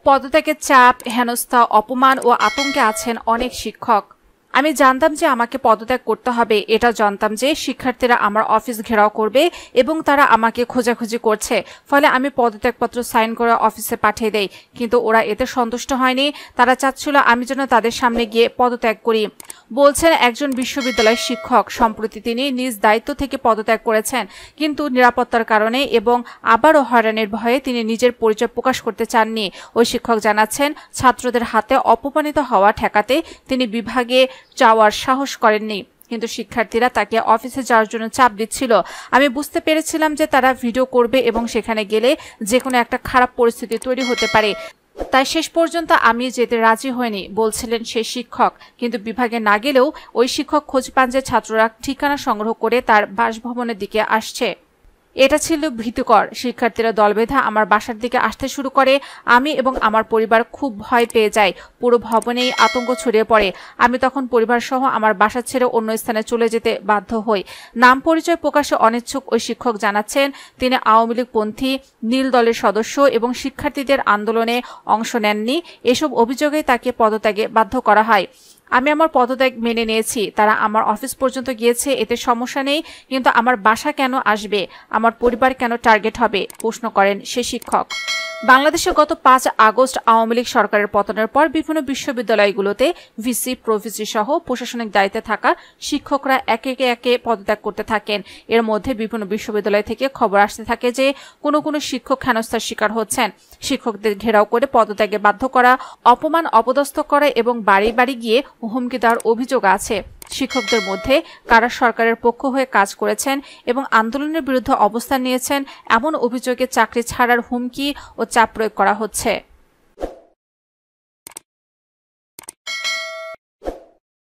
পদত্যাগের চাপ, হেনস্থা, অপমান ও আতঙ্কে আছেন অনেক শিক্ষক। আমি জানতাম যে আমাকে পদত্যাগ করতে হবে, এটা জানতাম যে শিক্ষার্থীরা আমার অফিস ঘেরাও করবে এবং তারা আমাকে খোঁজাখুঁজি করছে, ফলে আমি পদত্যাগপত্র সাইন করে অফিসে পাঠিয়ে দেই। কিন্তু ওরা এতে সন্তুষ্ট হয়নি, তারা চাচ্ছিল আমি যেন তাদের সামনে গিয়ে পদত্যাগ করি। বলছেন একজন বিশ্ববিদ্যালয়ের শিক্ষক। সম্প্রতি তিনি নিজ দায়িত্ব থেকে পদত্যাগ করেছেন, কিন্তু নিরাপত্তার কারণে এবং আবারও হয়রানির ভয়ে তিনি নিজের পরিচয় প্রকাশ করতে চাননি। ওই শিক্ষক জানাচ্ছেন, ছাত্রদের হাতে অপমানিত হওয়া ঠেকাতে তিনি বিভাগে যাওয়ার সাহস করেননি, কিন্তু শিক্ষার্থীরা তাকে অফিসে যাওয়ার জন্য চাপ দিচ্ছিল। আমি বুঝতে পেরেছিলাম যে তারা ভিডিও করবে এবং সেখানে গেলে যে কোনো একটা খারাপ পরিস্থিতি তৈরি হতে পারে, তাই শেষ পর্যন্ত আমি যেতে রাজি হইনি, বলছিলেন সেই শিক্ষক। কিন্তু বিভাগে না গেলেও ওই শিক্ষক খোঁজ পান যে ছাত্ররা ঠিকানা সংগ্রহ করে তার বাসভবনের দিকে আসছে। এটা ছিল ভীতিকর। শিক্ষার্থীরা দল বেঁধে আমার বাসার দিকে আসতে শুরু করে। আমি এবং আমার পরিবার খুব ভয় পেয়ে যাই। পুরো ভবনেই আতঙ্ক ছড়িয়ে পড়ে। আমি তখন পরিবার সহ আমার বাসা ছেড়ে অন্য স্থানে চলে যেতে বাধ্য হই। নাম পরিচয় প্রকাশে অনিচ্ছুক ওই শিক্ষক জানাচ্ছেন, তিনি আওয়ামী লীগপন্থী নীল দলের সদস্য এবং শিক্ষার্থীদের আন্দোলনে অংশ নেননি। এসব অভিযোগে তাকে পদত্যাগে বাধ্য করা হয়। আমি আমার পদত্যাগ মেনে নিয়েছি। তারা আমার অফিস পর্যন্ত গিয়েছে, এতে সমস্যা নেই, কিন্তু আমার বাসা কেন আসবে, আমার পরিবার কেন টার্গেট হবে, প্রশ্ন করেন সে শিক্ষক। বাংলাদেশে গত 5 আগস্ট আওয়ামী লীগ সরকারের পতনের পর বিভিন্ন বিশ্ববিদ্যালয়গুলোতে ভিসি, প্রভিসি সহ প্রশাসনিক দায়িত্বে থাকা শিক্ষকরা একে একে পদত্যাগ করতে থাকেন। এর মধ্যে বিভিন্ন বিশ্ববিদ্যালয় থেকে খবর আসতে থাকে যে কোনো শিক্ষক হেনস্থার শিকার হচ্ছেন। শিক্ষকদের ঘেরাও করে পদত্যাগে বাধ্য করা, অপমান অপদস্থ করা এবং বাড়ি বাড়ি গিয়ে হুমকি দেওয়ার অভিযোগ আছে। শিক্ষকদের মধ্যে কারা সরকারের পক্ষ হয়ে কাজ করেছেন এবং আন্দোলনের বিরুদ্ধে অবস্থান নিয়েছেন এমন অভিযোগে চাকরি ছাড়ার হুমকি ও চাপ প্রয়োগ করা হচ্ছে।